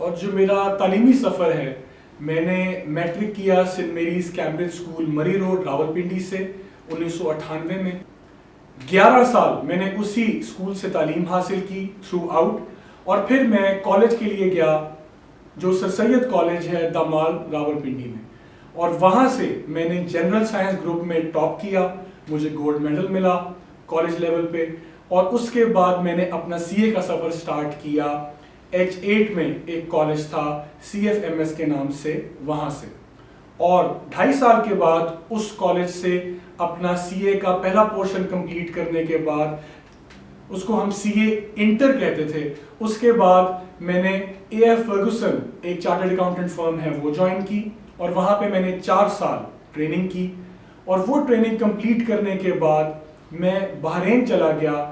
اور جو میرا تعلیمی سفر ہے، میں نے میٹرک کیا سینٹ میریز کیمبرج اسکول مری روڈ راولپنڈی سے 1998 میں۔ 11 سال میں نے اسی اسکول سے تعلیم حاصل کی تھرو آؤٹ، اور پھر میں کالج کے لیے گیا جو سر سید کالج ہے دمال راولپنڈی میں، اور وہاں سے میں نے جنرل سائنس گروپ میں ٹاپ کیا، مجھے گولڈ میڈل ملا کالج لیول پہ، اور اس کے بعد میں نے اپنا سی اے کا سفر سٹارٹ کیا H8 میں ایک کالج تھا CFMS کے نام سے، وہاں سے، اور 2.5 سال کے بعد اس کالج سے اپنا سی اے کا پہلا پورشن کمپلیٹ کرنے کے بعد، اس کو ہم سی اے انٹر کہتے تھے، اس کے بعد میں نے AF فرگوسن ایک چارٹرڈ اکاؤنٹنٹ فرم ہے وہ جوائن کی، اور وہاں پہ میں نے 4 سال ٹریننگ کی، اور وہ ٹریننگ کمپلیٹ کرنے کے بعد میں بحرین چلا گیا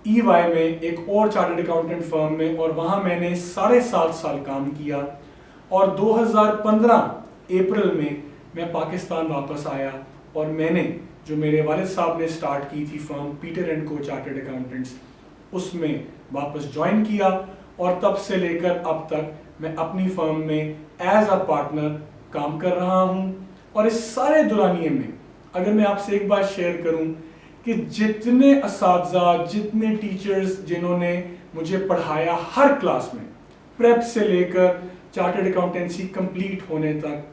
EY میں ایک اور چارٹرڈ اکاؤنٹنٹ فرم میں، اور وہاں میں نے 7.5 سال کام کیا، اور 2015 اپریل میں میں پاکستان واپس آیا، اور میں نے جو میرے والد صاحب نے سٹارٹ کی تھی فرم پیٹر اینڈ کو چارٹرڈ اکاؤنٹنٹس، اس میں واپس جوائن کیا، اور تب سے لے کر اب تک میں اپنی فرم میں ایز اے پارٹنر کام کر رہا ہوں۔ اور اس سارے دورانیے میں اگر میں آپ سے ایک بات شیئر کروں کہ جتنے اساتذہ، جتنے ٹیچرز جنہوں نے مجھے پڑھایا ہر کلاس میں، پریپ سے لے کر چارٹرڈ اکاؤنٹنسی کمپلیٹ ہونے تک،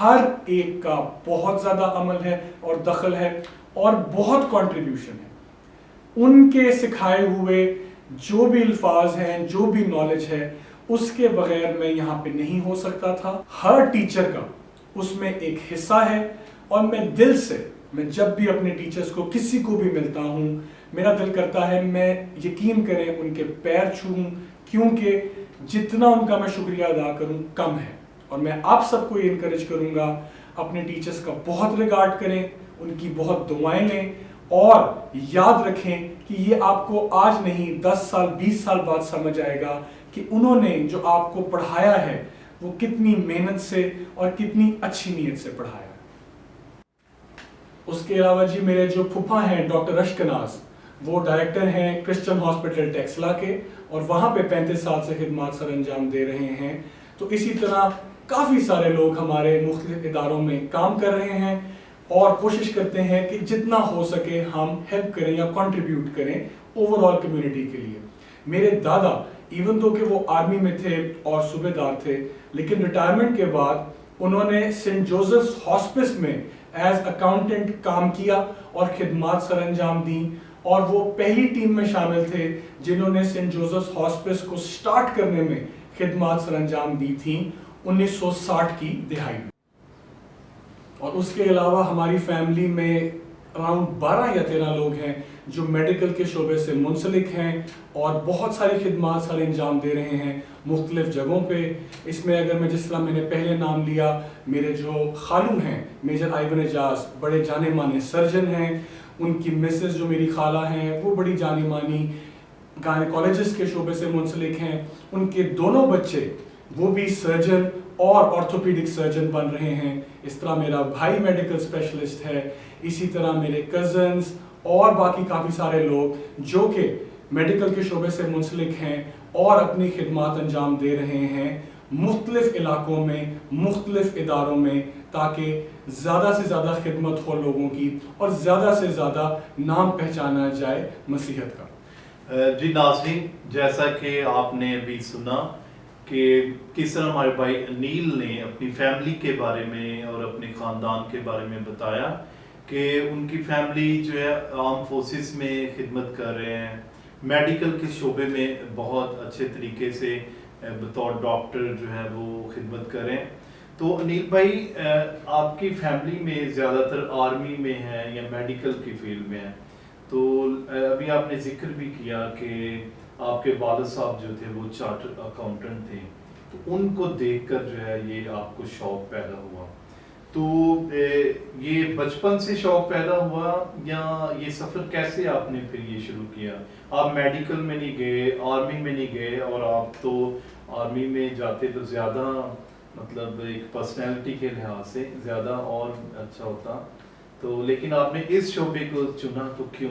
ہر ایک کا بہت زیادہ عمل ہے اور دخل ہے اور بہت کنٹریبیوشن ہے۔ ان کے سکھائے ہوئے جو بھی الفاظ ہیں، جو بھی نالج ہے، اس کے بغیر میں یہاں پہ نہیں ہو سکتا تھا۔ ہر ٹیچر کا اس میں ایک حصہ ہے، اور میں دل سے، میں جب بھی اپنے ٹیچرز کو کسی کو بھی ملتا ہوں، میرا دل کرتا ہے میں یقین کریں ان کے پیر چھوؤں، کیونکہ جتنا ان کا میں شکریہ ادا کروں کم ہے۔ اور میں آپ سب کو یہ انکریج کروں گا، اپنے ٹیچرز کا بہت ریگارڈ کریں، ان کی بہت دعائیں لیں، اور یاد رکھیں کہ یہ آپ کو آج نہیں 10 سال 20 سال بعد سمجھ آئے گا کہ انہوں نے جو آپ کو پڑھایا ہے وہ کتنی محنت سے اور کتنی اچھی نیت سے پڑھایا ہے۔ اس کے علاوہ جی میرے جو پھپھا ہیں ڈاکٹر اشکناز، وہ ڈائریکٹر ہیں کرسچن ہاسپٹل ٹیکسلا کے، اور وہاں پہ 35 سال سے خدمات سر انجام دے رہے ہیں۔ تو اسی طرح کافی سارے لوگ ہمارے مختلف اداروں میں کام کر رہے ہیں، اور کوشش کرتے ہیں کہ جتنا ہو سکے ہم ہیلپ کریں یا کنٹریبیوٹ کریں اوور آل کمیونٹی کے لیے۔ میرے دادا ایون دو کہ وہ آرمی میں تھے اور صوبے دار تھے، لیکن ریٹائرمنٹ کے بعد انہوں نے سینٹ جوزفس ہاسپس میں ایز اکاؤنٹنٹ کام کیا اور خدمات سر انجام دیں، اور وہ پہلی ٹیم میں شامل تھے جنہوں نے سینٹ جوزفس ہاسپس کو سٹارٹ کرنے میں خدمات سر انجام دی تھیں 1960 کی دہائی میں۔ اور اس کے علاوہ ہماری فیملی میں اراؤنڈ 12 یا 13 لوگ ہیں جو میڈیکل کے شعبے سے منسلک ہیں اور بہت ساری خدمات سر انجام دے رہے ہیں مختلف جگہوں پہ۔ اس میں اگر میں جس طرح میں نے پہلے نام لیا، میرے جو خالو ہیں میجر آئیون اعجاز، بڑے جانے مانے سرجن ہیں، ان کی مسز جو میری خالہ ہیں وہ بڑی جانی مانی گائنیکالوجسٹ کے شعبے سے منسلک ہیں، ان کے دونوں بچے وہ بھی سرجن اور آرتھوپیڈک سرجن بن رہے ہیں۔ اس طرح میرا بھائی میڈیکل اسپیشلسٹ ہے، اسی طرح میرے کزنز اور باقی کافی سارے لوگ جو کہ میڈیکل کے شعبے سے منسلک ہیں اور اپنی خدمات انجام دے رہے ہیں مختلف علاقوں میں، مختلف اداروں میں، تاکہ زیادہ سے زیادہ خدمت ہو لوگوں کی اور زیادہ سے زیادہ نام پہچانا جائے مسیحت کا۔ جی ناظرین، جیسا کہ آپ نے ابھی سنا کہ کس طرح ہمارے بھائی انیل نے اپنی فیملی کے بارے میں اور اپنے خاندان کے بارے میں بتایا کہ ان کی فیملی جو ہے آرم فورسز میں خدمت کر رہے ہیں، میڈیکل کے شعبے میں بہت اچھے طریقے سے بطور ڈاکٹر جو ہے وہ خدمت کر رہے ہیں۔ تو انیل بھائی، آپ کی فیملی میں زیادہ تر آرمی میں ہے یا میڈیکل کی فیلڈ میں ہے، تو ابھی آپ نے ذکر بھی کیا کہ آپ کے والد صاحب جو تھے وہ چارٹرڈ اکاؤنٹنٹ تھے، تو ان کو دیکھ کر جو ہے یہ آپ کو شوق پیدا ہوا۔ تو یہ بچپن سے شوق پیدا ہوا یا یہ سفر کیسے آپ نے پھر یہ شروع کیا؟ آپ میڈیکل میں نہیں گئے، آرمی میں نہیں گئے، اور آپ تو آرمی میں جاتے تو زیادہ مطلب ایک پرسنالٹی کے لحاظ سے زیادہ اور اچھا ہوتا، تو لیکن آپ نے اس شعبے کو چنا تو کیوں؟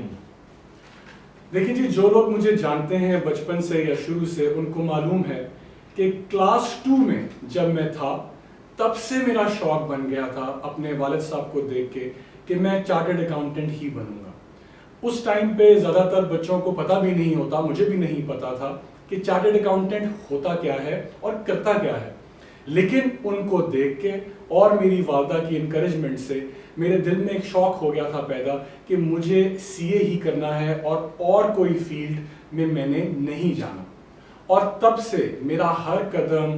دیکھیں جی، جو لوگ مجھے جانتے ہیں بچپن سے یا شروع سے، ان کو معلوم ہے کہ کلاس 2 میں جب میں تھا تب سے میرا شوق بن گیا تھا اپنے والد صاحب کو دیکھ کے کہ میں چارٹرڈ اکاؤنٹنٹ ہی بنوں گا. اس ٹائم پہ زیادہ تر بچوں کو پتہ بھی نہیں ہوتا, مجھے بھی نہیں پتا تھا کہ چارٹرڈ اکاؤنٹنٹ ہوتا کیا ہے اور کرتا کیا ہے. لیکن ان کو دیکھ کے اور میری والدہ کی انکریجمنٹ سے میرے دل میں ایک شوق ہو گیا تھا پیدا کہ مجھے سی اے ہی کرنا ہے اور کوئی فیلڈ میں نے نہیں جانا. اور تب سے میرا ہر قدم,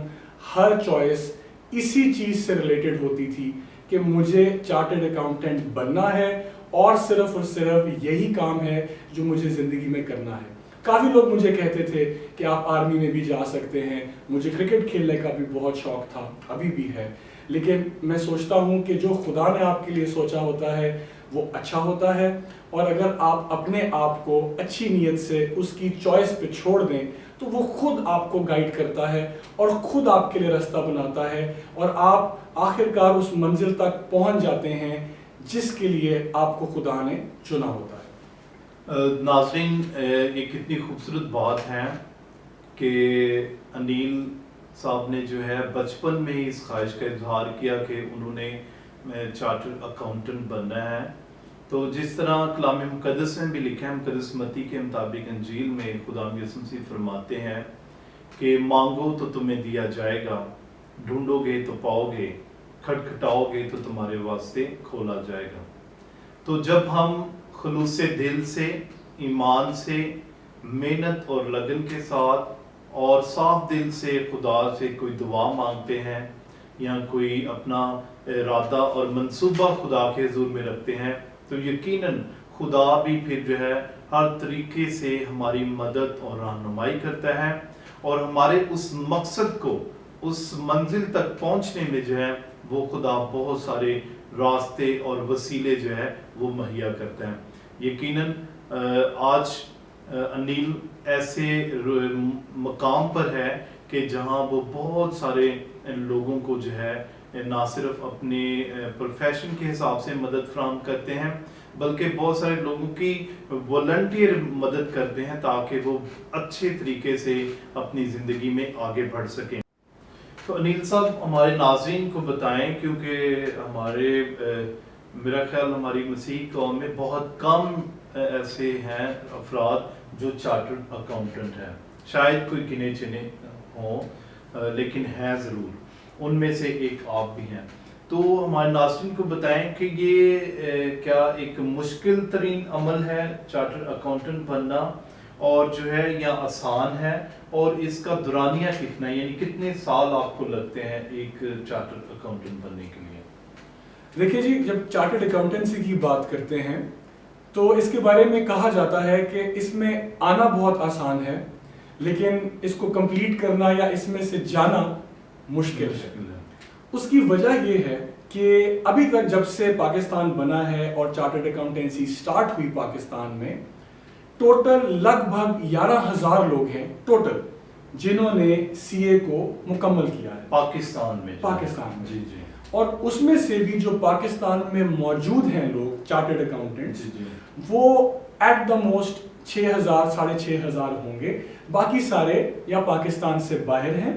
ہر چوائس اسی چیز سے ریلیٹڈ ہوتی تھی کہ مجھے چارٹرڈ اکاؤنٹنٹ بننا ہے اور صرف یہی کام ہے جو مجھے زندگی میں کرنا ہے. کافی لوگ مجھے کہتے تھے کہ آپ آرمی میں بھی جا سکتے ہیں. مجھے کرکٹ کھیلنے کا بھی بہت شوق تھا, ابھی بھی ہے. لیکن میں سوچتا ہوں کہ جو خدا نے آپ کے لیے سوچا ہوتا ہے وہ اچھا ہوتا ہے, اور اگر آپ اپنے آپ کو اچھی نیت سے اس کی چوائس پہ چھوڑ دیں تو وہ خود آپ کو گائیڈ کرتا ہے اور خود آپ کے لیے راستہ بناتا ہے, اور آپ آخرکار اس منزل تک پہنچ جاتے ہیں جس کے لیے آپ کو خدا نے چنا ہوتا ہے. ناظرین, یہ کتنی خوبصورت بات ہے کہ انیل صاحب نے جو ہے بچپن میں ہی اس خواہش کا اظہار کیا کہ انہوں نے چارٹرڈ اکاؤنٹنٹ بننا ہے. تو جس طرح کلام مقدس میں بھی لکھا ہے, مقدس متی کے مطابق انجیل میں خدا یسوع مسیح فرماتے ہیں کہ مانگو تو تمہیں دیا جائے گا, ڈھونڈو گے تو پاؤ گے, کھٹکھٹاؤ گے تو تمہارے واسطے کھولا جائے گا. تو جب ہم خلوص دل سے, ایمان سے, محنت اور لگن کے ساتھ اور صاف دل سے خدا سے کوئی دعا مانگتے ہیں یا کوئی اپنا ارادہ اور منصوبہ خدا کے حضور میں رکھتے ہیں, تو یقیناً خدا بھی پھر جو ہے ہر طریقے سے ہماری مدد اور رہنمائی کرتا ہے, اور ہمارے اس مقصد کو, اس منزل تک پہنچنے میں جو ہے وہ خدا بہت سارے راستے اور وسیلے جو ہے وہ مہیا کرتا ہے. یقیناً آج انیل ایسے مقام پر ہے کہ جہاں وہ بہت سارے لوگوں کو جو ہے نہ صرف اپنے پروفیشن کے حساب سے مدد فراہم کرتے ہیں بلکہ بہت سارے لوگوں کی والنٹیئر مدد کرتے ہیں تاکہ وہ اچھے طریقے سے اپنی زندگی میں آگے بڑھ سکیں. تو انیل صاحب ہمارے ناظرین کو بتائیں, کیونکہ میرا خیال ہماری مسیحی قوم میں بہت کم ایسے ہیں افراد جو چارٹرڈ اکاؤنٹنٹ ہیں, شاید کوئی گنے چنے ہوں لیکن ہیں ضرور, ان میں سے ایک آپ بھی ہیں. تو ہمارے ناظرین کو بتائیں کہ یہ کیا ایک مشکل ترین عمل ہے چارٹرڈ اکاؤنٹنٹ بننا, اور جو ہے یا آسان ہے, اور اس کا دورانیہ کتنا ہے, یعنی کتنے سال آپ کو لگتے ہیں ایک چارٹرڈ اکاؤنٹنٹ بننے کے لیے؟ دیکھیے جی, جب چارٹرڈ اکاؤنٹنسی کی بات کرتے ہیں تو اس کے بارے میں کہا جاتا ہے کہ اس میں آنا بہت آسان ہے لیکن اس کو کمپلیٹ کرنا یا اس میں سے جانا مشکل ہے. اس کی وجہ یہ ہے کہ ابھی تک جب سے پاکستان بنا ہے اور چارٹرڈ اکاؤنٹنسی سٹارٹ ہوئی پاکستان میں, ٹوٹل لگ بھگ 11,000 لوگ ہیں ٹوٹل جنہوں نے سی اے کو مکمل کیا ہے پاکستان میں. جی جی. اور اس میں سے بھی جو پاکستان میں موجود ہیں لوگ چارٹرڈ اکاؤنٹنٹس, وہ ایٹ دا موسٹ 6,000 6,500 ہوں گے. باقی سارے یا پاکستان سے باہر ہیں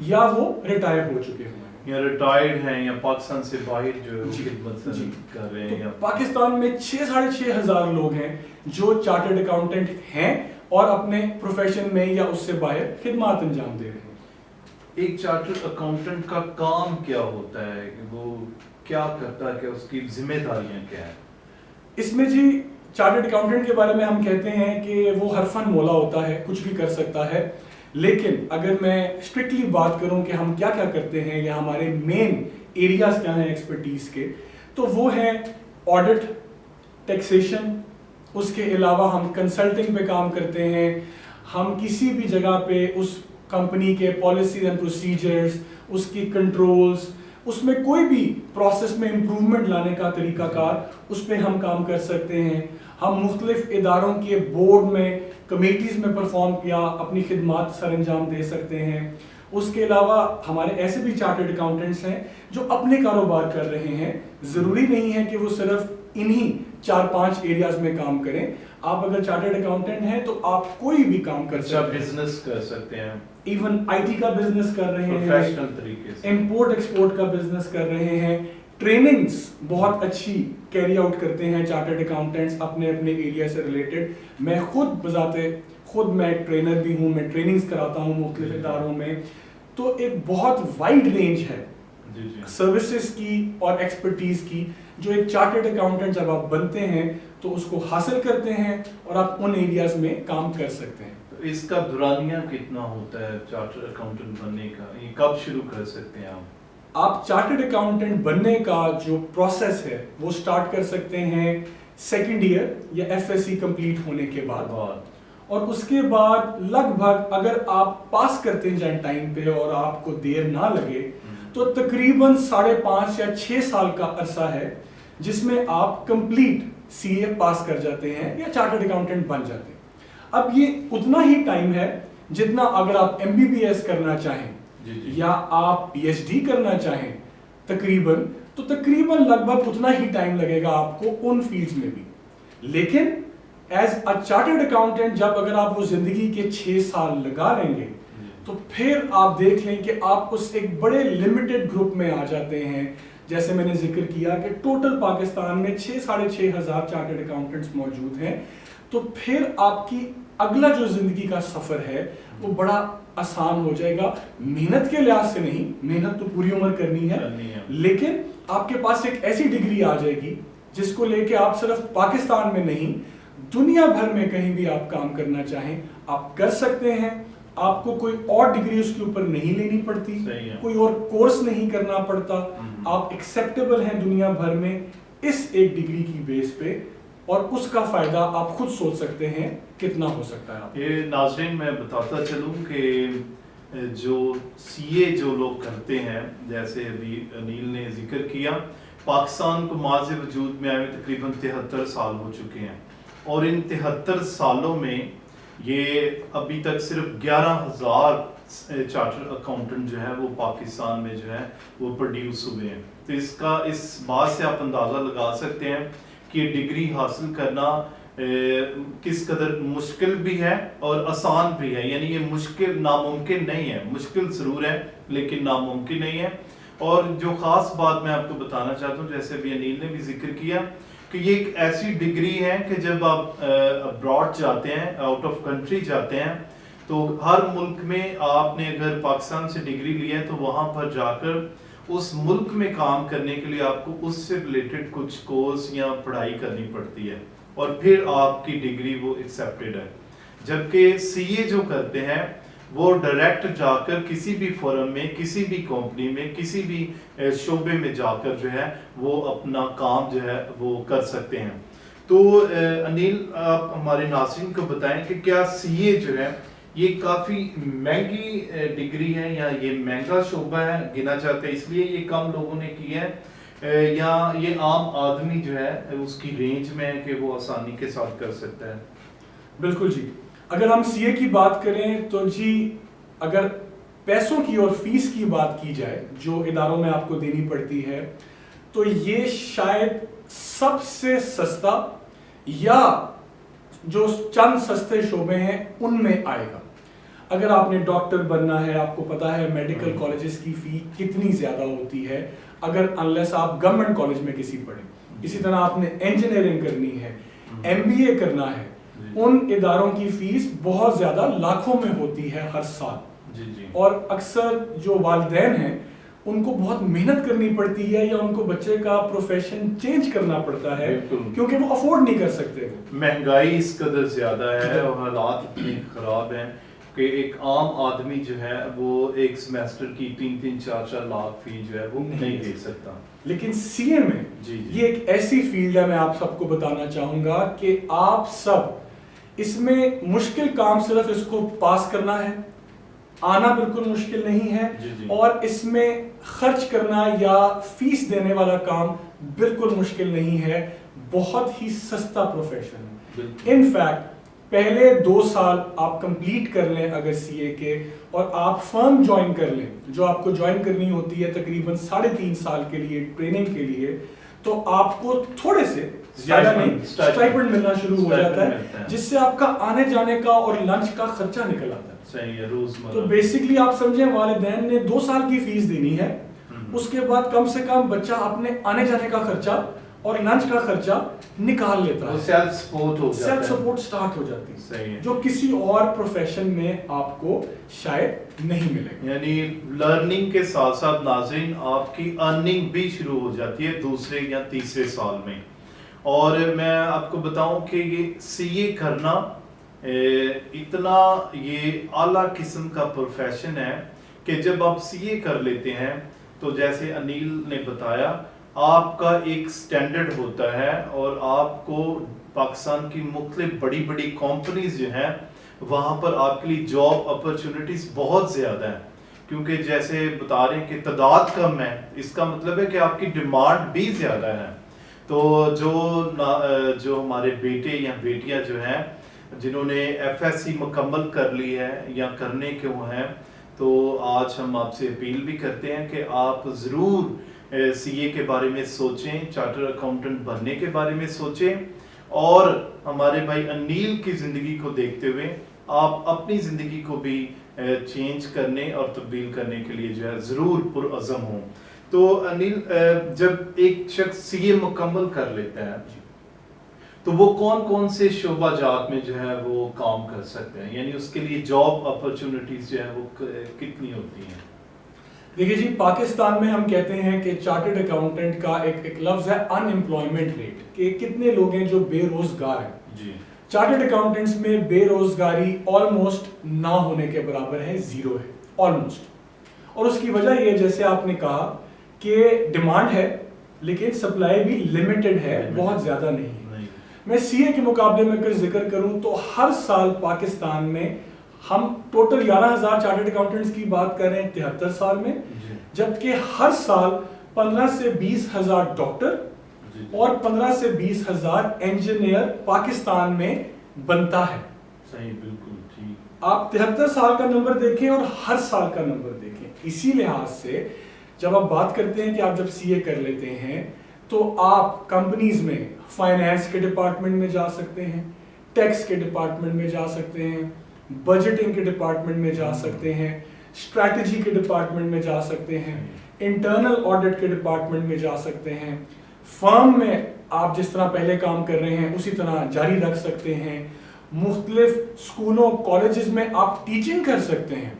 یا وہ ریٹائر ہو چکے ہیں, یا ریٹائرڈ ہیں یا پاکستان سے باہر جو خدمت کر رہے ہیں. پاکستان میں 6,500 لوگ ہیں جو چارٹرڈ اکاؤنٹنٹ ہیں اور اپنے پروفیشن میں یا اس سے باہر خدمات انجام دے رہے ہیں. ایک چارٹرڈ اکاؤنٹنٹ کا کام کیا ہوتا ہے, وہ کیا کرتا ہے, کہ اس کی ذمہ داریاں کیا ہیں؟ اس میں جی چارٹرڈ اکاؤنٹنٹ کے بارے میں ہم کہتے ہیں کہ وہ ہر فن مولا ہوتا ہے, کچھ بھی کر سکتا ہے. لیکن اگر میں اسٹرکٹلی بات کروں کہ ہم کیا کیا کرتے ہیں یا ہمارے مین ایریاز کیا ہیں ایکسپرٹیز کے, تو وہ ہیں آڈٹ, ٹیکسیشن, اس کے علاوہ ہم کنسلٹنگ پہ کام کرتے ہیں. ہم کسی بھی جگہ پہ اس کمپنی کے پالیسیز اینڈ پروسیجرز, اس کی کنٹرولز, اس میں کوئی بھی پروسیس میں امپروومنٹ لانے کا طریقہ کار, اس پہ ہم کام کر سکتے ہیں. ہم مختلف اداروں کے بورڈ میں, کمیٹیز میں پرفارم کیا اپنی خدمات سر انجام دے سکتے ہیں. اس کے علاوہ ہمارے ایسے بھی چارٹرڈ اکاؤنٹنٹس ہیں جو اپنے کاروبار کر رہے ہیں. ضروری نہیں ہے کہ وہ صرف انہی 4-5 ایریاز میں کام کریں. آپ اگر چارٹرڈ اکاؤنٹنٹ ہیں تو آپ کوئی بھی کام کر سکتے ہیں, بزنس کر سکتے ہیں, ایون آئی ٹی کا بزنس کر رہے ہیں, پروفیشنل طریقے سے امپورٹ ایکسپورٹ کا بزنس کر رہے ہیں, ٹریننگز بہت اچھی کیری آؤٹ کرتے ہیں چارٹرڈ اکاؤنٹنٹس اپنے اپنے ایریا سے ریلیٹڈ. میں خود میں ٹرینر بھی ہوں, میں ٹریننگز کراتا ہوں مختلف اداروں میں. تو ایک بہت وائڈ رینج ہے سروسز کی اور ایکسپرٹیز کی, جو ایک چارٹرڈ اکاؤنٹنٹ جب آپ بنتے ہیں تو اس کو حاصل کرتے ہیں اور آپ ان ایریاز میں کام کر سکتے ہیں. اس کا دورانیہ کتنا ہوتا ہے چارٹرڈ اکاؤنٹنٹ بننے کا, یہ کب شروع کر سکتے ہیں آپ؟ آپ چارٹرڈ اکاؤنٹنٹ بننے کا جو پروسیس ہے وہ سٹارٹ کر سکتے ہیں سیکنڈ ایئر یا ایف ایس سی کمپلیٹ ہونے کے بعد, اور اس کے بعد لگ بھگ اگر آپ پاس کرتے جائیں ٹائم پہ اور آپ کو دیر نہ لگے تو تقریباً 5.5 یا 6 سال کا عرصہ ہے جس میں آپ کمپلیٹ سی اے پاس کر جاتے ہیں یا چارٹرڈ اکاؤنٹنٹ بن جاتے ہیں. اب یہ اتنا ہی ٹائم ہے جتنا اگر آپ ایم بی بی ایس کرنا چاہیں یا آپ پی ایچ ڈی کرنا چاہیں تقریباً لگ بھگ اتنا ہی ٹائم لگے گا آپ کو ان فیلڈز میں بھی. لیکن ایز اے چارٹرڈ اکاؤنٹنٹ جب اگر آپ وہ زندگی کے 6 سال لگا لیں گے تو پھر آپ دیکھ لیں کہ آپ اس ایک بڑے لمیٹڈ گروپ میں آ جاتے ہیں. جیسے میں نے ذکر کیا کہ ٹوٹل پاکستان میں 6-6.5 ہزار چارٹرڈ اکاؤنٹنٹس موجود ہیں. تو پھر آپ کی اگلا جو زندگی کا سفر ہے وہ بڑا آسان ہو جائے گا. محنت کے لحاظ سے نہیں, محنت تو پوری عمر کرنی ہے, لیکن آپ کے پاس ایک ایسی ڈگری آ جائے گی جس کو لے کے آپ صرف پاکستان میں نہیں دنیا بھر میں کہیں بھی آپ کام کرنا چاہیں آپ کر سکتے ہیں. آپ کو کوئی اور ڈگری اس کے اوپر نہیں لینی پڑتی, کوئی اور کورس نہیں کرنا پڑتا, آپ ایکسیپٹیبل ہیں دنیا بھر میں اس ایک ڈگری کی بیس پہ, اور اس کا فائدہ آپ خود سوچ سکتے ہیں کتنا ہو سکتا ہے. یہ ناظرین میں بتاتا چلوں کہ جو سی اے جو لوگ کرتے ہیں, جیسے ابھی انیل نے ذکر کیا, پاکستان کو ماض وجود میں آئے تقریباً 73 سال ہو چکے ہیں, اور ان 73 سالوں میں یہ ابھی تک صرف 11,000 چارٹر اکاؤنٹنٹ جو ہے وہ پاکستان میں جو ہے وہ پروڈیوس ہوئے ہیں. تو اس بات سے آپ اندازہ لگا سکتے ہیں کہ ڈگری حاصل کرنا کس قدر مشکل بھی ہے اور آسان بھی ہے. یعنی یہ مشکل ناممکن نہیں ہے, مشکل ضرور ہے لیکن ناممکن نہیں ہے. اور جو خاص بات میں آپ کو بتانا چاہتا ہوں, جیسے ابھی انیل نے بھی ذکر کیا, کہ یہ ایک ایسی ڈگری ہے کہ جب آپ ابراڈ جاتے ہیں, آؤٹ آف کنٹری جاتے ہیں, تو ہر ملک میں آپ نے اگر پاکستان سے ڈگری لی ہے تو وہاں پر جا کر اس ملک میں کام کرنے کے لیے آپ کو اس سے ریلیٹڈ کچھ کورس یا پڑھائی کرنی پڑتی ہے, اور پھر آپ کی ڈگری وہ ایکسیپٹیڈ ہے. جبکہ سی اے جو کرتے ہیں وہ ڈائریکٹ جا کر کسی بھی فورم میں, کسی بھی کمپنی میں, کسی بھی شعبے میں جا کر جو ہے وہ اپنا کام جو ہے وہ کر سکتے ہیں. تو انیل آپ ہمارے ناظرین کو بتائیں کہ کیا سی اے جو ہے یہ کافی مہنگی ڈگری ہے یا یہ مہنگا شعبہ ہے گنا جاتا ہے اس لیے یہ کم لوگوں نے کی ہے, یا یہ عام آدمی جو ہے اس کی رینج میں ہے کہ وہ آسانی کے ساتھ کر سکتا ہے؟ بالکل جی, اگر ہم سی اے کی بات کریں تو جی اگر پیسوں کی اور فیس کی بات کی جائے جو اداروں میں آپ کو دینی پڑتی ہے تو یہ شاید سب سے سستا یا جو چند سستے شعبے ہیں ان میں آئے گا. اگر آپ نے ڈاکٹر بننا ہے, آپ کو پتا ہے میڈیکل کالجز کی فی کتنی زیادہ ہوتی ہے اگر انلیس آپ گورنمنٹ کالج میں کسی پڑھیں. اسی طرح آپ نے انجینئرنگ کرنی ہے, ایم بی اے کرنا ہے, ان اداروں کی فیس بہت زیادہ لاکھوں میں ہوتی ہے ہر سال. اور اکثر جو والدین ہیں ان کو بہت محنت کرنی پڑتی ہے یا ان کو بچے کا پروفیشن چینج کرنا پڑتا ہے کیونکہ وہ افورڈ نہیں کر سکتے. مہنگائی اس قدر زیادہ ہے اور حالات اتنے خراب ہیں کہ ایک عام آدمی جو ہے وہ ایک سیمیسٹر کی 3-4 لاکھ فی جو ہے وہ نہیں دے سکتا. لیکن سی اے میں یہ ایک ایسی فیلڈ ہے, میں آپ سب کو بتانا چاہوں گا کہ آپ سب اس میں مشکل کام صرف اس کو پاس کرنا ہے, آنا بالکل مشکل نہیں ہے, اور اس میں خرچ کرنا یا فیس دینے والا کام بالکل مشکل نہیں ہے, بہت ہی سستا پروفیشن ہے. ان فیکٹ پہلے 2 سال آپ کمپلیٹ کر لیں اگر سی اے کے, اور آپ فرم جوائن کر لیں جو آپ کو جوائن کرنی ہوتی ہے تقریباً 3.5 سال کے لیے ٹریننگ کے لیے, تو آپ کو تھوڑے سے زیادہ نہیں اسٹائپنڈ ملنا شروع ہو جاتا ہے جس سے آپ کا آنے جانے کا اور لنچ کا خرچہ نکل آتا ہے. صحیح ہے. روزمرہ تو بیسکلی آپ سمجھیں والدین نے 2 سال کی فیس دینی ہے, اس کے بعد کم سے کم بچہ اپنے آنے جانے کا خرچہ اور لنچ کا خرچہ نکال لیتا ہے. سیلف سپورٹ ہو جاتا ہے, سیلف سپورٹ سٹارٹ ہو جاتی ہے. صحیح ہے. جو کسی اور پروفیشن میں آپ کو شاید نہیں ملے گا. یعنی لرننگ کے ساتھ ساتھ ناظرین آپ کی ارننگ بھی شروع ہو جاتی ہے دوسرے یا تیسرے سال میں. اور میں آپ کو بتاؤں کہ یہ سی اے کرنا اتنا یہ اعلیٰ قسم کا پروفیشن ہے کہ جب آپ سی اے کر لیتے ہیں تو جیسے انیل نے بتایا آپ کا ایک سٹینڈرڈ ہوتا ہے اور آپ کو پاکستان کی مختلف بڑی بڑی کمپنیز جو ہیں وہاں پر آپ کے لیے جاب اپرچونٹیز بہت زیادہ ہیں, کیونکہ جیسے بتا رہے ہیں کہ تعداد کم ہے, اس کا مطلب ہے کہ آپ کی ڈیمانڈ بھی زیادہ ہے. تو جو ہمارے بیٹے یا بیٹیاں جو ہیں جنہوں نے ایف ایس سی مکمل کر لی ہے یا کرنے کے وہ ہیں, تو آج ہم آپ سے اپیل بھی کرتے ہیں کہ آپ ضرور سی اے کے بارے میں سوچیں, چارٹر اکاؤنٹنٹ بننے کے بارے میں سوچیں, اور ہمارے بھائی انیل کی زندگی کو دیکھتے ہوئے آپ اپنی زندگی کو بھی چینج کرنے اور تبدیل کرنے کے لیے جو ہے ضرور پرعزم ہوں. تو انیل جب ایک شخص سی اے مکمل کر لیتا ہے تو وہ کون کون سے شعبہ جات میں جو ہے وہ کام کر سکتے ہیں, یعنی اس کے لیے جاب اپرچونٹیز جو ہے وہ کتنی ہوتی ہیں؟ دیکھیے جی, پاکستان میں ہم کہتے ہیں کہ چارٹرڈ اکاؤنٹنٹ کا ایک لفظ ہے ان امپلائمنٹ ریٹ, کہ کتنے لوگ ہیں جو بے روزگار ہیں. جی. چارٹرڈ اکاؤنٹنٹس میں بے روزگاری آلموسٹ نہ ہونے کے برابر ہے, 0 ہے آلموسٹ. اور اس کی وجہ یہ جیسے آپ نے کہا کہ ڈیمانڈ ہے لیکن سپلائی بھی لمیٹڈ ہے, بہت زیادہ نہیں. میں سی اے کے مقابلے میں اگر ذکر کروں تو ہر سال پاکستان میں ہم ٹوٹل 11,000 چارٹرڈ اکاؤنٹنٹس کی بات کر رہے ہیں 73 سال میں, جبکہ ہر سال 15 سے 20,000 ڈاکٹر اور 15 سے 20,000 انجینئر پاکستان میں بنتا ہے. صحیح, بالکل ٹھیک. آپ 73 سال کا نمبر دیکھیں اور ہر سال کا نمبر دیکھیں. اسی لحاظ سے جب آپ بات کرتے ہیں کہ آپ جب سی اے کر لیتے ہیں تو آپ کمپنیز میں فائنینس کے ڈپارٹمنٹ میں جا سکتے ہیں, ٹیکس کے ڈپارٹمنٹ میں جا سکتے ہیں, بجٹنگ کے ڈپارٹمنٹ میں جا سکتے ہیں, اسٹریٹجی کے ڈپارٹمنٹ میں جا سکتے ہیں, انٹرنل آڈٹ کے ڈپارٹمنٹ میں جا سکتے ہیں. فرم میں آپ جس طرح پہلے کام کر رہے ہیں اسی طرح جاری رکھ سکتے ہیں. مختلف اسکولوں کالجز میں آپ ٹیچنگ کر سکتے ہیں,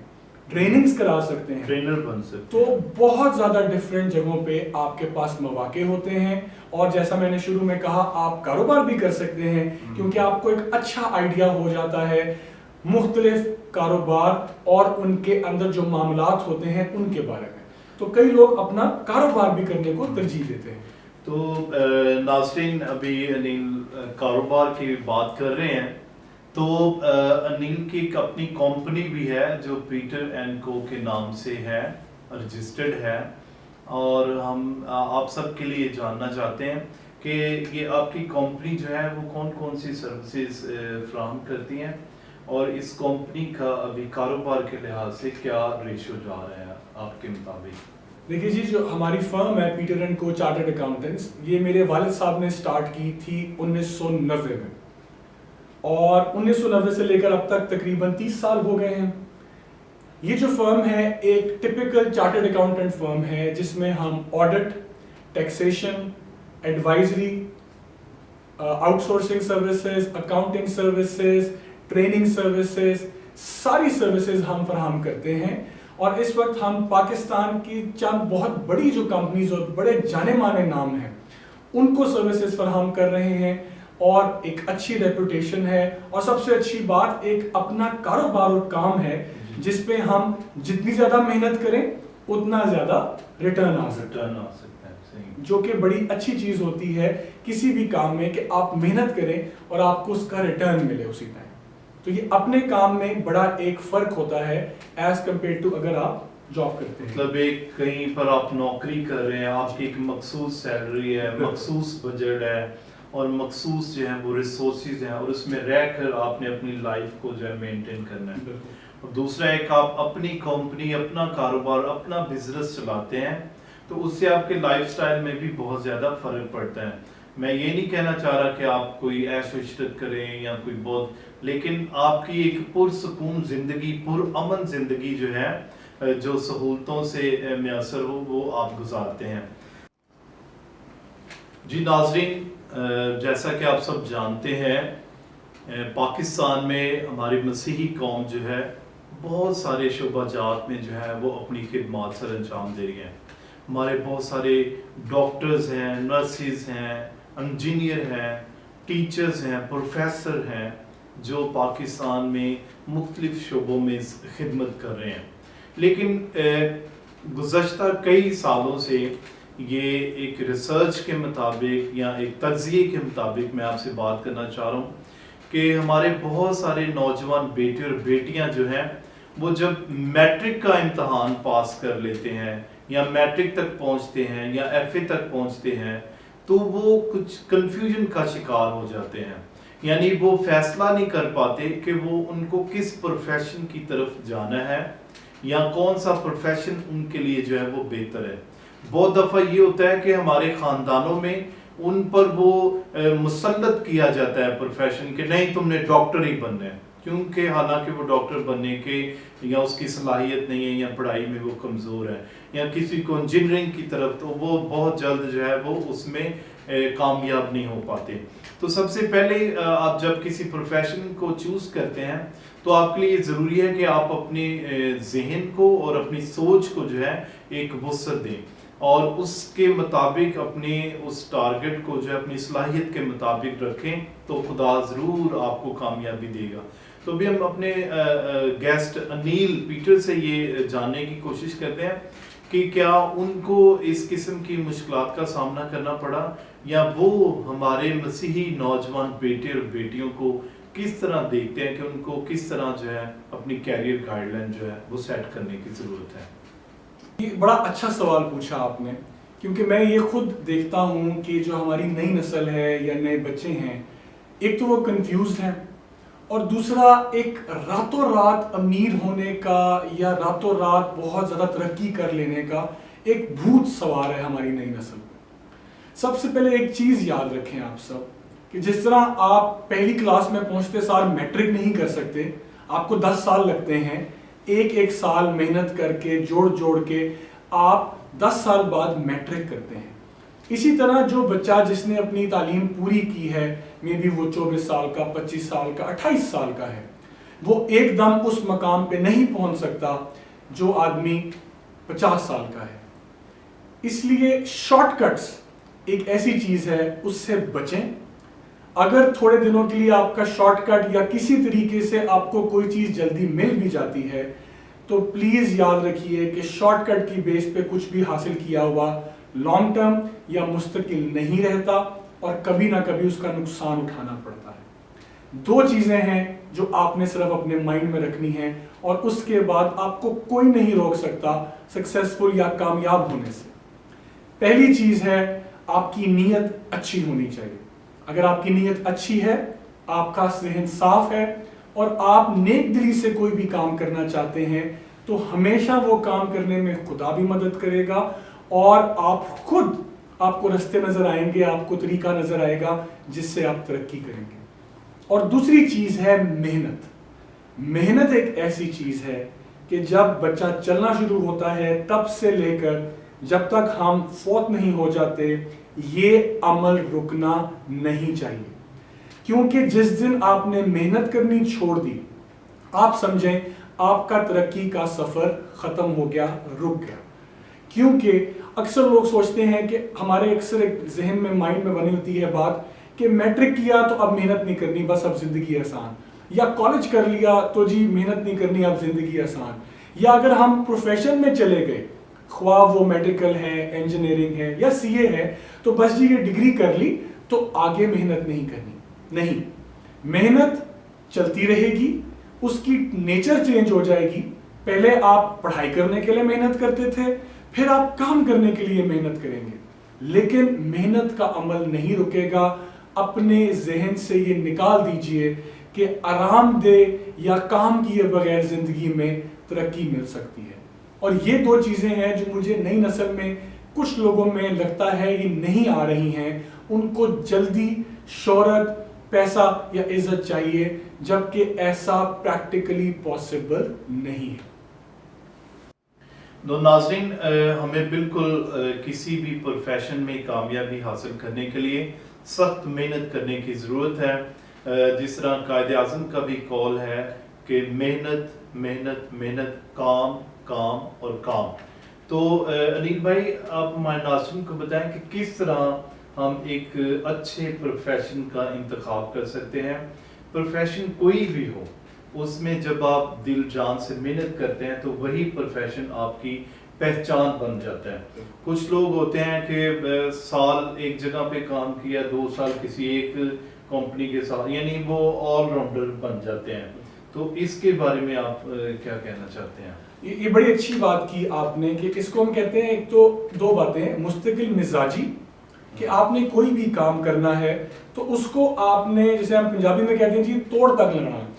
ٹریننگز کرا سکتے ہیں, ٹرینر بن سکتے ہیں. تو بہت زیادہ ڈفرینٹ جگہوں پہ آپ کے پاس مواقع ہوتے ہیں. اور جیسا میں نے شروع میں کہا آپ کاروبار بھی کر سکتے ہیں کیونکہ آپ کو ایک اچھا آئیڈیا ہو جاتا ہے مختلف کاروبار اور ان کے اندر جو معاملات ہوتے ہیں ان کے بارے میں. تو کئی لوگ اپنا کاروبار بھی کرنے کو ترجیح دیتے ہیں. تو ناظرین ابھی انیل کاروبار کی بات کر رہے ہیں, تو انیل کی ایک اپنی کمپنی بھی ہے جو پیٹر اینڈ کو کے نام سے ہے, رجسٹرڈ ہے, اور ہم آپ سب کے لیے جاننا چاہتے ہیں کہ یہ آپ کی کمپنی جو ہے وہ کون کون سی سروسز فراہم کرتی ہیں اور اس کمپنی کا ابھی کاروبار کے لحاظ سے کیا ریشو جا رہا ہے آپ کے مطابق؟ دیکھیے جی, جو ہماری فرم ہے پیٹر اینڈ کو چارٹرڈ اکاؤنٹنٹس, یہ میرے والد صاحب نے سٹارٹ کی تھی 1990 میں, اور 1990 سے لے کر اب تک تقریباً 30 سال ہو گئے ہیں. یہ جو فرم ہے ایک ٹپیکل چارٹرڈ اکاؤنٹنٹ فرم ہے جس میں ہم audit, taxation, advisory, out sourcing services, accounting services, training services, ساری سروسز ہم فراہم کرتے ہیں. اور اس وقت ہم پاکستان کی چند بہت بڑی جو کمپنیز اور بڑے جانے مانے نام ہیں ان کو سروسز فراہم کر رہے ہیں, اور ایک اچھی ریپوٹیشن ہے, اور سب سے اچھی بات ایک اپنا کاروبار اور کام ہے جس پہ ہم جتنی زیادہ محنت کریں اتنا زیادہ ریٹرن آ سکتا ہے, جو کہ بڑی اچھی چیز ہوتی ہے کسی بھی کام میں کہ آپ محنت کریں اور آپ کو اس کا ریٹرن ملے اسی ٹائم. تو یہ اپنے کام میں بڑا ایک فرق ہوتا ہے ایز کمپیئر ٹو اگر آپ جاب کرتے ہیں. مطلب ایک کہیں پر آپ نوکری کر رہے ہیں, آپ کی ایک مخصوص سیلری ہے, مخصوص بجٹ ہے اور مخصوص جو ہے وہ ریسورسز ہیں, اور اس میں رہ کر آپ نے اپنی لائف کو جو ہے مینٹین کرنا ہے. اور دوسرا ایک آپ اپنی کمپنی, اپنا کاروبار, اپنا بزنس چلاتے ہیں, تو اس سے آپ کے لائف سٹائل میں بھی بہت زیادہ فرق پڑتا ہے. میں یہ نہیں کہنا چاہ رہا کہ آپ کوئی عیش و عشرت کریں یا کوئی بہت، لیکن آپ کی ایک پرسکون زندگی، پرامن زندگی جو ہے، جو سہولتوں سے میسر ہو، وہ آپ گزارتے ہیں. جی ناظرین، جیسا کہ آپ سب جانتے ہیں، پاکستان میں ہماری مسیحی قوم جو ہے بہت سارے شعبہ جات میں جو ہے وہ اپنی خدمات سر انجام دے رہی ہیں. ہمارے بہت سارے ڈاکٹرز ہیں، نرسز ہیں، انجینئر ہیں، ٹیچرز ہیں، پروفیسر ہیں، جو پاکستان میں مختلف شعبوں میں خدمت کر رہے ہیں. لیکن گزشتہ کئی سالوں سے یہ ایک ریسرچ کے مطابق یا ایک تجزیے کے مطابق میں آپ سے بات کرنا چاہ رہا ہوں کہ ہمارے بہت سارے نوجوان بیٹے اور بیٹیاں جو ہیں وہ جب میٹرک کا امتحان پاس کر لیتے ہیں یا میٹرک تک پہنچتے ہیں یا ایف اے تک پہنچتے ہیں تو وہ کچھ کنفیوژن کا شکار ہو جاتے ہیں. یعنی وہ فیصلہ نہیں کر پاتے کہ وہ ان کو کس پروفیشن کی طرف جانا ہے یا کون سا پروفیشن ان کے لیے جو ہے وہ بہتر ہے. بہت دفعہ یہ ہوتا ہے کہ ہمارے خاندانوں میں ان پر وہ مسلط کیا جاتا ہے پروفیشن کہ نہیں تم نے ڈاکٹر ہی بننا ہے، کیونکہ حالانکہ وہ ڈاکٹر بننے کے یا اس کی صلاحیت نہیں ہے یا پڑھائی میں وہ کمزور ہے، یا کسی کو انجینئرنگ کی طرف تو وہ بہت جلد جو ہے وہ اس میں کامیاب نہیں ہو پاتے. تو سب سے پہلے آپ جب کسی پروفیشن کو چوز کرتے ہیں تو آپ کے لیے ضروری ہے کہ آپ اپنے ذہن کو اور اپنی سوچ کو جو ہے ایک وسعت دیں اور اس کے مطابق اپنے اس ٹارگٹ کو جو ہے اپنی صلاحیت کے مطابق رکھیں تو خدا ضرور آپ کو کامیابی دے گا. تو بھی ہم اپنے گیسٹ انیل پیٹر سے یہ جاننے کی کوشش کرتے ہیں کہ کیا ان کو اس قسم کی مشکلات کا سامنا کرنا پڑا یا وہ ہمارے مسیحی نوجوان بیٹے اور بیٹیوں کو کس طرح دیکھتے ہیں کہ ان کو کس طرح جو ہے اپنی کیریئر گائیڈ لائن جو ہے وہ سیٹ کرنے کی ضرورت ہے. یہ بڑا اچھا سوال پوچھا آپ نے، کیونکہ میں یہ خود دیکھتا ہوں کہ جو ہماری نئی نسل ہے یا نئے بچے ہیں، ایک تو وہ کنفیوزڈ ہیں اور دوسرا ایک راتوں رات امیر ہونے کا یا راتوں رات بہت زیادہ ترقی کر لینے کا ایک بھوت سوار ہے ہماری نئی نسل کو. سب سے پہلے ایک چیز یاد رکھیں آپ سب کہ جس طرح آپ پہلی کلاس میں پہنچتے سال میٹرک نہیں کر سکتے، آپ کو 10 سال لگتے ہیں، ایک سال محنت کر کے جوڑ کے آپ 10 سال بعد میٹرک کرتے ہیں. اسی طرح جو بچہ جس نے اپنی تعلیم پوری کی ہے، میں بھی وہ 24 سال کا، 25 سال کا، 28 سال کا ہے، وہ ایک دم اس مقام پہ نہیں پہنچ سکتا جو آدمی 50 سال کا ہے. اس لیے شارٹ کٹس ایک ایسی چیز ہے، اس سے بچیں. اگر تھوڑے دنوں کے لیے آپ کا شارٹ کٹ یا کسی طریقے سے آپ کو کوئی چیز جلدی مل بھی جاتی ہے تو پلیز یاد رکھیے کہ شارٹ کٹ کی بیس پہ کچھ بھی حاصل کیا ہوا لانگ ٹرم یا مستقل نہیں رہتا اور کبھی نہ کبھی اس کا نقصان اٹھانا پڑتا ہے. 2 چیزیں ہیں جو آپ نے صرف اپنے مائنڈ میں رکھنی ہیں اور اس کے بعد آپ کو کوئی نہیں روک سکتا سکسیسفل یا کامیاب ہونے سے. پہلی چیز ہے آپ کی نیت اچھی ہونی چاہیے. اگر آپ کی نیت اچھی ہے، آپ کا ذہن صاف ہے اور آپ نیک دلی سے کوئی بھی کام کرنا چاہتے ہیں تو ہمیشہ وہ کام کرنے میں خدا بھی مدد کرے گا اور آپ خود آپ کو رستے نظر آئیں گے، آپ کو طریقہ نظر آئے گا جس سے آپ ترقی کریں گے. اور دوسری چیز ہے محنت. محنت ایک ایسی چیز ہے کہ جب بچہ چلنا شروع ہوتا ہے تب سے لے کر جب تک ہم فوت نہیں ہو جاتے یہ عمل رکنا نہیں چاہیے. کیونکہ جس دن آپ نے محنت کرنی چھوڑ دی، آپ سمجھیں آپ کا ترقی کا سفر ختم ہو گیا، رک گیا. کیونکہ اکثر لوگ سوچتے ہیں کہ ہمارے اکثر ایک ذہن میں مائنڈ میں بنی ہوتی ہے بات کہ میٹرک کیا تو اب محنت نہیں کرنی، بس اب زندگی آسان، یا کالج کر لیا تو جی محنت نہیں کرنی، اب زندگی آسان. یا اگر ہم پروفیشن میں چلے گئے، خواہ وہ میڈیکل ہے، انجینئرنگ ہے یا سی اے ہے، تو بس جی یہ ڈگری کر لی تو آگے محنت نہیں کرنی. نہیں، محنت چلتی رہے گی، اس کی نیچر چینج ہو جائے گی. پہلے آپ پڑھائی کرنے کے لیے محنت کرتے تھے، پھر آپ کام کرنے کے لیے محنت کریں گے، لیکن محنت کا عمل نہیں رکے گا. اپنے ذہن سے یہ نکال دیجئے کہ آرام دہ یا کام کیے بغیر زندگی میں ترقی مل سکتی ہے. اور یہ 2 چیزیں ہیں جو مجھے نئی نسل میں کچھ لوگوں میں لگتا ہے یہ نہیں آ رہی ہیں، ان کو جلدی شہرت، پیسہ یا عزت چاہیے، جبکہ ایسا پریکٹیکلی پاسبل نہیں ہے۔ تو ناظرین، ہمیں بالکل کسی بھی پروفیشن میں کامیابی حاصل کرنے کے لیے سخت محنت کرنے کی ضرورت ہے، جس طرح قائد اعظم کا بھی قول ہے کہ محنت محنت محنت، کام کام اور کام۔ تو انیل بھائی، آپ ہمارے ناظرین کو بتائیں کہ کس طرح ہم ایک اچھے پروفیشن کا انتخاب کر سکتے ہیں۔ پروفیشن کوئی بھی ہو، اس میں جب آپ دل جان سے محنت کرتے ہیں تو وہی پروفیشن آپ کی پہچان بن جاتا ہے۔ کچھ لوگ ہوتے ہیں کہ سال ایک جگہ پہ کام کیا، 2 سال کسی ایک کمپنی کے ساتھ، یعنی وہ آل راؤنڈر بن جاتے ہیں۔ تو اس کے بارے میں آپ کیا کہنا چاہتے ہیں؟ یہ بڑی اچھی بات کی آپ نے کہ اس کو ہم کہتے ہیں، ایک تو 2 باتیں، مستقل مزاجی، کہ آپ نے کوئی بھی کام کرنا ہے تو اس کو آپ نے، جسے ہم پنجابی میں کہتے ہیں جی، توڑ تک لگنا ہے۔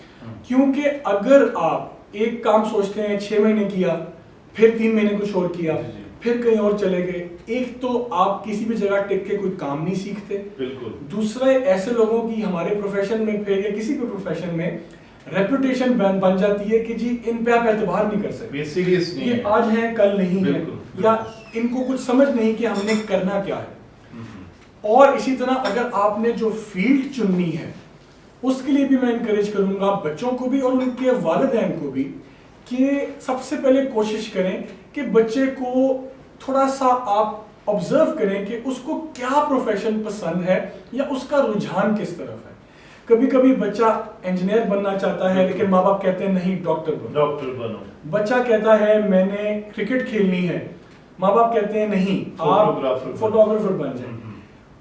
کیونکہ اگر آپ ایک کام سوچتے ہیں 6 مہینے کیا، پھر 3 مہینے کچھ اور کیا، پھر کہیں اور چلے گئے، ایک تو آپ کسی بھی جگہ ٹک کے کوئی کام نہیں سیکھتے، بالکل۔ دوسرا، ایسے لوگوں کی ہمارے پروفیشن میں پھر یا کسی بھی پروفیشن میں ریپوٹیشن بن جاتی ہے کہ جی ان پہ آپ اعتبار نہیں کر سکتے، یہ آج ہیں کل نہیں ہے، یا ان کو کچھ سمجھ نہیں کہ ہم نے کرنا کیا ہے۔ اور اسی طرح اگر آپ نے جو فیلڈ چننی ہے، اس کے لیے بھی میں انکریج کروں گا بچوں کو بھی اور ان کے والدین کو بھی، کہ سب سے پہلے کوشش کریں کہ بچے کو تھوڑا سا آپ آبزرو کریں کہ اس کو کیا پروفیشن پسند ہے یا اس کا رجحان کس طرف ہے۔ کبھی کبھی بچہ انجینئر بننا چاہتا ہے لیکن ماں باپ کہتے ہیں نہیں، ڈاکٹر بنو۔ بچہ کہتا ہے میں نے کرکٹ کھیلنی ہے، ماں باپ کہتے ہیں نہیں، آپ فوٹوگرافر بن جائیں۔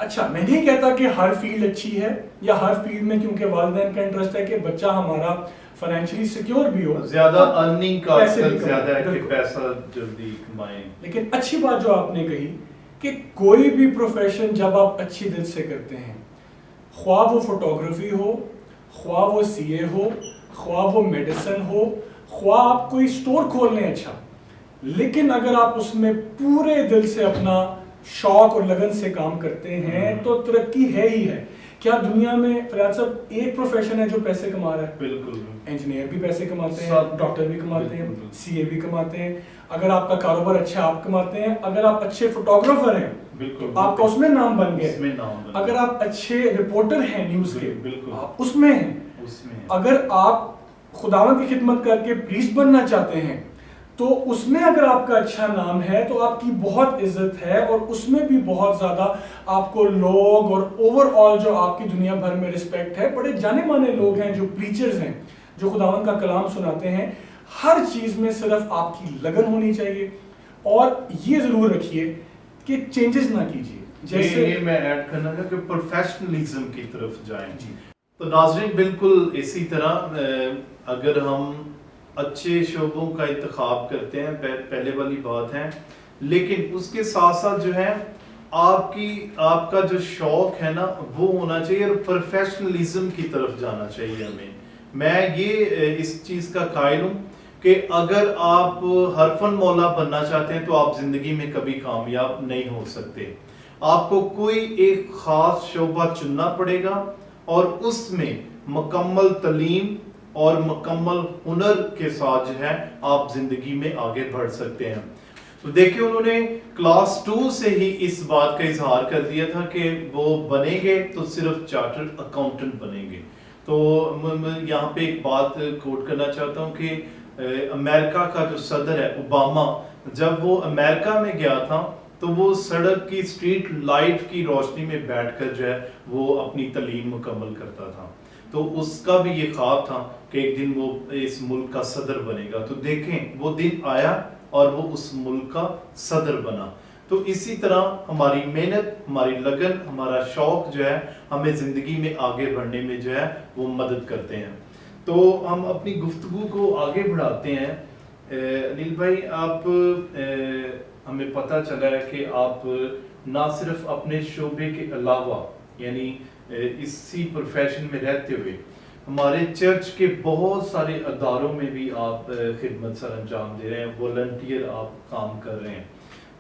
اچھا، میں نہیں کہتا کہ ہر فیلڈ اچھی ہے یا ہر فیلڈ میں، کیونکہ والدین کا انٹرسٹ ہے کہ بچہ ہمارا فائنینشلی سیکیور بھی ہو، زیادہ ارننگ کا زیادہ ہے کہ پیسہ جلدی کمائیں۔ لیکن اچھی بات جو آپ نے کہی کہ کوئی بھی پروفیشن جب آپ اچھی دل سے کرتے ہیں، خواہ وہ فوٹوگرافی ہو، خواہ وہ سی اے ہو، خواہ وہ میڈیسن ہو، خواہ آپ کوئی سٹور کھول لیں، اچھا، لیکن اگر آپ اس میں پورے دل سے اپنا شوق اور لگن سے کام کرتے ہیں تو ترقی ہے ہی ہے۔ کیا دنیا میں فریاد صاحب ایک پروفیشن ہے جو پیسے کما رہا ہے؟ بالکل، انجینئر بھی پیسے کماتے ہیں، ڈاکٹر بھی کماتے ہیں، سی اے بھی کماتے ہیں، اگر آپ کا کاروبار اچھا ہے آپ کماتے ہیں، اگر آپ اچھے فوٹوگرافر ہیں آپ کا اس میں نام بن گئے، اگر آپ اچھے رپورٹر ہیں نیوز کے آپ اس میں ہیں، اگر آپ خداوند کی خدمت کر کے پریسٹ بننا چاہتے ہیں تو اس میں اگر آپ کا اچھا نام ہے تو آپ کی بہت عزت ہے، اور اس میں بھی بہت زیادہ آپ کو لوگ اور اوور آل جو آپ کی دنیا بھر میں رسپیکٹ ہے، بڑے جانے مانے لوگ ہیں جو پریچرز ہیں، جو خداوند کا کلام سناتے ہیں۔ ہر چیز میں صرف آپ کی لگن ہونی چاہیے، اور یہ ضرور رکھیے کہ چینجز نہ کیجیے۔ جیسے یہ میں ایڈ کرنا ہے کہ پروفیشنلزم کی طرف جائیں۔ تو ناظرین، بالکل اسی طرح اگر ہم اچھے شعبوں کا انتخاب کرتے ہیں، پہلے والی بات ہے، لیکن اس کے ساتھ ساتھ جو ہے آپ کا جو شوق ہے نا وہ ہونا چاہیے، اور پروفیشنلزم کی طرف جانا چاہیے ہمیں۔ میں یہ اس چیز کا قائل ہوں کہ اگر آپ حرفن مولا بننا چاہتے ہیں تو آپ زندگی میں کبھی کامیاب نہیں ہو سکتے۔ آپ کو کوئی ایک خاص شعبہ چننا پڑے گا اور اس میں مکمل تعلیم اور مکمل ہنر کے ساتھ جو ہے آپ زندگی میں آگے بڑھ سکتے ہیں۔ تو دیکھیں، انہوں نے کلاس 2 سے ہی اس بات کا اظہار کر دیا تھا کہ وہ بنیں گے تو صرف چارٹرڈ اکاؤنٹنٹ بنیں گے۔ تو یہاں پہ ایک بات کوٹ کرنا چاہتا ہوں کہ امریکہ کا جو صدر ہے اوباما، جب وہ امریکہ میں گیا تھا تو وہ سڑک کی اسٹریٹ لائٹ کی روشنی میں بیٹھ کر جو ہے وہ اپنی تعلیم مکمل کرتا تھا۔ تو اس کا بھی یہ خواب تھا کہ ایک دن وہ اس ملک کا صدر بنے گا۔ تو دیکھیں، وہ دن آیا اور وہ اس ملک کا صدر بنا۔ تو اسی طرح ہماری محنت، ہماری لگن، ہمارا شوق جو ہے ہمیں زندگی میں آگے بڑھنے میں جو ہے وہ مدد کرتے ہیں۔ تو ہم اپنی گفتگو کو آگے بڑھاتے ہیں۔ انیل بھائی، آپ ہمیں پتہ چلا ہے کہ آپ نہ صرف اپنے شعبے کے علاوہ، یعنی اسی پروفیشن میں رہتے ہوئے، ہمارے چرچ کے بہت سارے اداروں میں بھی آپ خدمت سر انجام دے رہے ہیں، والنٹیئر آپ کام کر رہے ہیں۔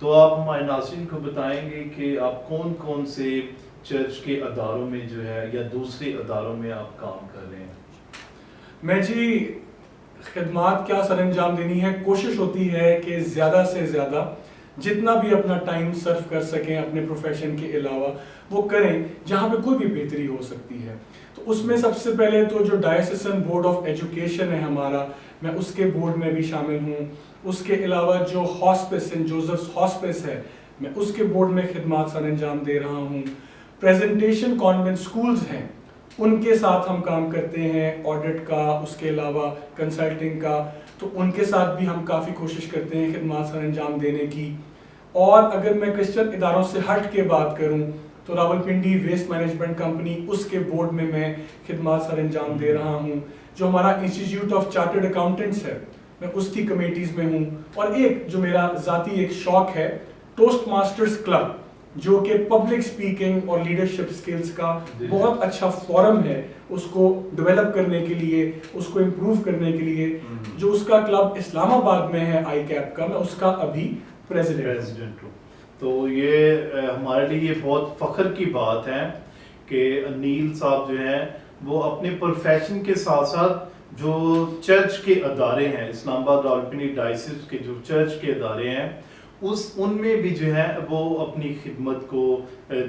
تو آپ ہمارے ناظرین کو بتائیں گے کہ آپ کون کون سے چرچ کے اداروں میں جو ہے یا دوسرے اداروں میں آپ کام کر رہے ہیں؟ میں جی خدمات کیا سر انجام دینی ہے، کوشش ہوتی ہے کہ زیادہ سے زیادہ جتنا بھی اپنا ٹائم صرف کر سکیں اپنے پروفیشن کے علاوہ وہ کریں جہاں پہ کوئی بھی بہتری ہو سکتی ہے. تو اس میں سب سے پہلے تو جو ڈائسیسن بورڈ آف ایجوکیشن ہے ہمارا، میں اس کے بورڈ میں بھی شامل ہوں. اس کے علاوہ جو ہاسپس سینٹ جوزفس ہاسپس ہے میں اس کے بورڈ میں خدمات سر انجام دے رہا ہوں. پریزنٹیشن کانوینٹ سکولز ہیں ان کے ساتھ ہم کام کرتے ہیں، آڈٹ کا، اس کے علاوہ کنسلٹنگ کا، تو ان کے ساتھ بھی ہم کافی کوشش کرتے ہیں خدمات سر انجام دینے کی. اور اگر میں کرسچن اداروں سے ہٹ کے بات کروں تو راولپنڈی ویسٹ مینجمنٹ کمپنی، اس کے بورڈ میں میں خدمات سر انجام دے رہا ہوں. جو ہمارا انسٹیٹیوٹ آف چارٹرڈ اکاؤنٹنٹس ہے میں اس کی کمیٹیز میں ہوں. اور ایک جو میرا ذاتی ایک شوق ہے ٹوسٹ ماسٹرز کلب، جو کہ پبلک سپیکنگ اور لیڈرشپ سکلز کا بہت اچھا فورم ہے اس کو ڈیولپ کرنے کے لیے، اس کو امپروو کرنے کے لیے. جو اس کا کلب اسلام آباد میں ہے آئی کیپ کا، میں اس کا ابھی پریزیڈنٹ ہوں. تو یہ ہمارے لیے یہ بہت فخر کی بات ہے کہ انیل صاحب جو ہیں وہ اپنے پروفیشن کے ساتھ ساتھ جو چرچ کے ادارے ہیں، اسلام آباد راولپنڈی ڈائسس کے جو چرچ کے ادارے ہیں ان میں بھی جو ہے وہ اپنی خدمت کو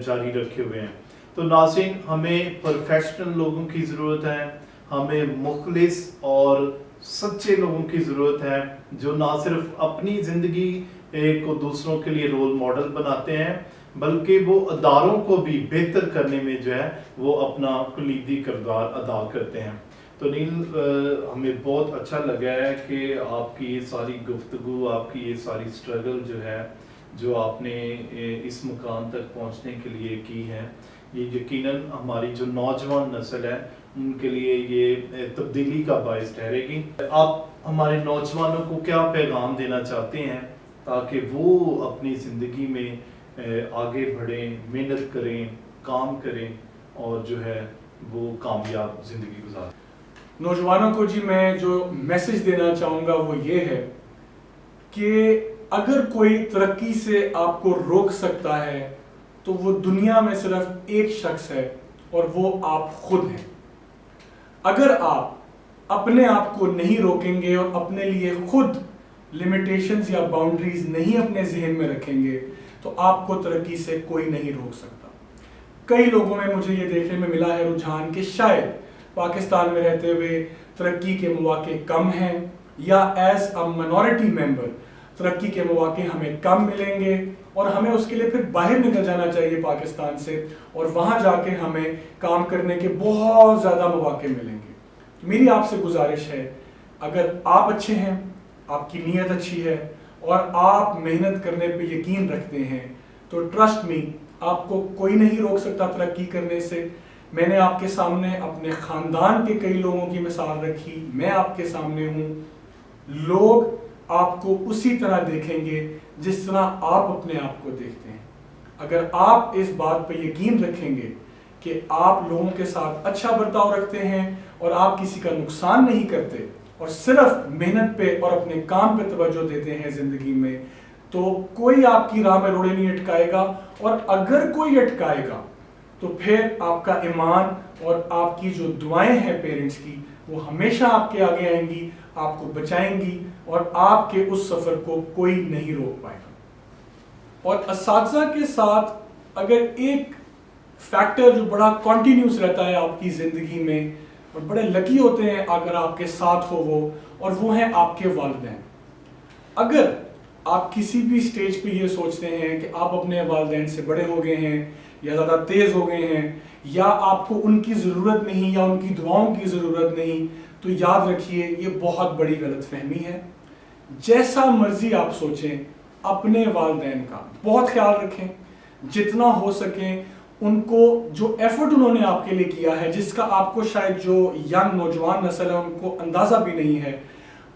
جاری رکھے ہوئے ہیں. تو ناظرین، ہمیں پروفیشنل لوگوں کی ضرورت ہے، ہمیں مخلص اور سچے لوگوں کی ضرورت ہے جو نہ صرف اپنی زندگی کو دوسروں کے لیے رول ماڈل بناتے ہیں بلکہ وہ اداروں کو بھی بہتر کرنے میں جو ہے وہ اپنا کلیدی کردار ادا کرتے ہیں. تو نیل، ہمیں بہت اچھا لگا ہے کہ آپ کی یہ ساری گفتگو، آپ کی یہ ساری سٹرگل جو ہے جو آپ نے اس مقام تک پہنچنے کے لیے کی ہے، یہ یقیناً ہماری جو نوجوان نسل ہے ان کے لیے یہ تبدیلی کا باعث ٹھہرے گی. آپ ہمارے نوجوانوں کو کیا پیغام دینا چاہتے ہیں تاکہ وہ اپنی زندگی میں آگے بڑھیں، محنت کریں، کام کریں اور جو ہے وہ کامیاب زندگی گزاریں؟ نوجوانوں کو جی میں جو میسج دینا چاہوں گا وہ یہ ہے کہ اگر کوئی ترقی سے آپ کو روک سکتا ہے تو وہ دنیا میں صرف ایک شخص ہے اور وہ آپ خود ہیں. اگر آپ اپنے آپ کو نہیں روکیں گے اور اپنے لیے خود لمیٹیشنز یا باؤنڈریز نہیں اپنے ذہن میں رکھیں گے تو آپ کو ترقی سے کوئی نہیں روک سکتا. کئی لوگوں میں مجھے یہ دیکھنے میں ملا ہے رجحان کہ شاید پاکستان میں رہتے ہوئے ترقی کے مواقع کم ہیں یا ایز اے منورٹی ممبر ترقی کے مواقع ہمیں کم ملیں گے اور ہمیں اس کے لیے پھر باہر نکل جانا چاہیے پاکستان سے اور وہاں جا کے ہمیں کام کرنے کے بہت زیادہ مواقع ملیں گے. میری آپ سے گزارش ہے اگر آپ اچھے ہیں، آپ کی نیت اچھی ہے اور آپ محنت کرنے پہ یقین رکھتے ہیں تو ٹرسٹ می آپ کو کوئی نہیں روک سکتا ترقی کرنے سے. میں نے آپ کے سامنے اپنے خاندان کے کئی لوگوں کی مثال رکھی، میں آپ کے سامنے ہوں. لوگ آپ کو اسی طرح دیکھیں گے جس طرح آپ اپنے آپ کو دیکھتے ہیں. اگر آپ اس بات پہ یقین رکھیں گے کہ آپ لوگوں کے ساتھ اچھا برتاؤ رکھتے ہیں اور آپ کسی کا نقصان نہیں کرتے اور صرف محنت پہ اور اپنے کام پہ توجہ دیتے ہیں زندگی میں، تو کوئی آپ کی راہ میں روڑے نہیں اٹکائے گا. اور اگر کوئی اٹکائے گا تو پھر آپ کا ایمان اور آپ کی جو دعائیں ہیں پیرنٹس کی وہ ہمیشہ آپ کے آگے آئیں گی، آپ کو بچائیں گی اور آپ کے اس سفر کو کوئی نہیں روک پائے گا. اور اساتذہ کے ساتھ اگر ایک فیکٹر جو بڑا کنٹینیوس رہتا ہے آپ کی زندگی میں اور بڑے لکی ہوتے ہیں اگر آپ کے ساتھ ہو وہ، اور وہ ہیں آپ کے والدین. اگر آپ کسی بھی سٹیج پہ یہ سوچتے ہیں کہ آپ اپنے والدین سے بڑے ہو گئے ہیں یا زیادہ تیز ہو گئے ہیں یا آپ کو ان کی ضرورت نہیں یا ان کی دعاؤں کی ضرورت نہیں، تو یاد رکھیے یہ بہت بڑی غلط فہمی ہے. جیسا مرضی آپ سوچیں اپنے والدین کا بہت خیال رکھیں، جتنا ہو سکے ان کو جو ایفرٹ انہوں نے آپ کے لیے کیا ہے جس کا آپ کو شاید جو ینگ نوجوان نسل ہے ان کو اندازہ بھی نہیں ہے،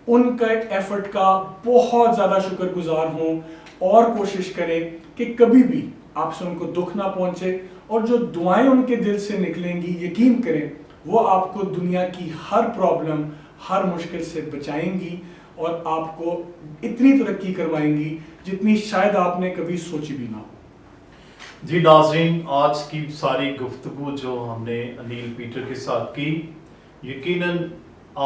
ان کا ایفرٹ کا بہت زیادہ شکر گزار ہوں اور کوشش کریں کہ کبھی بھی آپ سے ان کو دکھ نہ پہنچے. اور جو دعائیں ان کے دل سے نکلیں گی یقین کریں وہ آپ کو دنیا کی ہر پرابلم، ہر مشکل سے بچائیں گی اور آپ کو اتنی ترقی کروائیں گی جتنی شاید آپ نے کبھی سوچی بھی نہ ہو۔ جی ناظرین، آج کی ساری گفتگو جو ہم نے انیل پیٹر کے ساتھ کی، یقیناً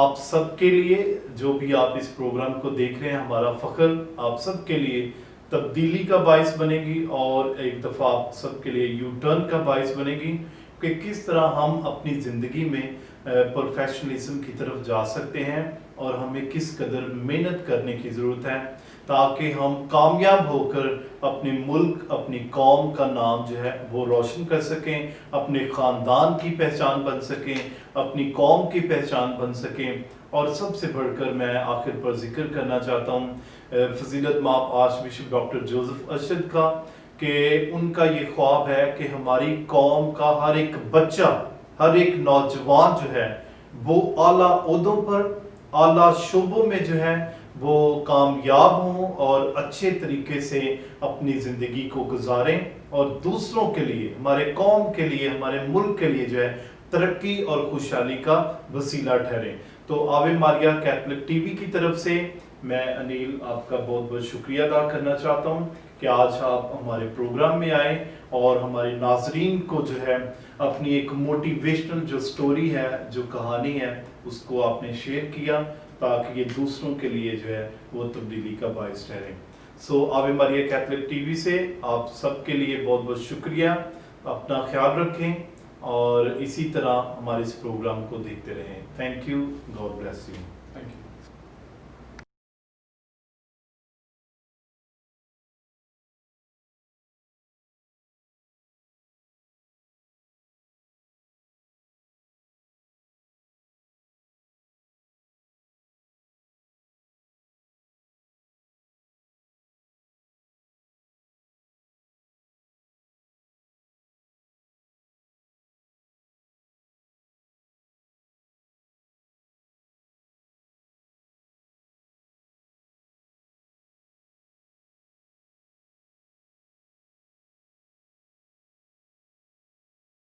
آپ سب کے لیے، جو بھی آپ اس پروگرام کو دیکھ رہے ہیں، ہمارا فخر آپ سب کے لیے تبدیلی کا باعث بنے گی، اور ایک دفعہ آپ سب کے لیے یو ٹرن کا باعث بنے گی کہ کس طرح ہم اپنی زندگی میں پروفیشنلزم کی طرف جا سکتے ہیں، اور ہمیں کس قدر محنت کرنے کی ضرورت ہے تاکہ ہم کامیاب ہو کر اپنے ملک، اپنی قوم کا نام جو ہے وہ روشن کر سکیں، اپنے خاندان کی پہچان بن سکیں، اپنی قوم کی پہچان بن سکیں۔ اور سب سے بڑھ کر میں آخر پر ذکر کرنا چاہتا ہوں فضیلت مآب arch bishop doctor Joseph Arshad کا، کہ ان کا یہ خواب ہے کہ ہماری قوم کا ہر ایک بچہ، ہر ایک نوجوان جو ہے وہ اعلیٰ عہدوں پر، اعلیٰ شعبوں میں جو ہے وہ کامیاب ہوں اور اچھے طریقے سے اپنی زندگی کو گزاریں، اور دوسروں کے لیے، ہمارے قوم کے لیے، ہمارے ملک کے لیے جو ہے ترقی اور خوشحالی کا وسیلہ ٹھہریں۔ تو آوے ماریا کیتھولک ٹی وی کی طرف سے میں انیل آپ کا بہت بہت شکریہ ادا کرنا چاہتا ہوں کہ آج آپ ہمارے پروگرام میں آئے اور ہمارے ناظرین کو جو ہے اپنی ایک موٹیویشنل جو سٹوری ہے، جو کہانی ہے، اس کو آپ نے شیئر کیا تاکہ یہ دوسروں کے لیے جو ہے وہ تبدیلی کا باعث ٹھہرے۔ سو آوے ماریا کیتھولک ٹی وی سے آپ سب کے لیے بہت بہت شکریہ، اپنا خیال رکھیں اور اسی طرح ہمارے اس پروگرام کو دیکھتے رہیں۔ Thank you, God bless you. Thank you.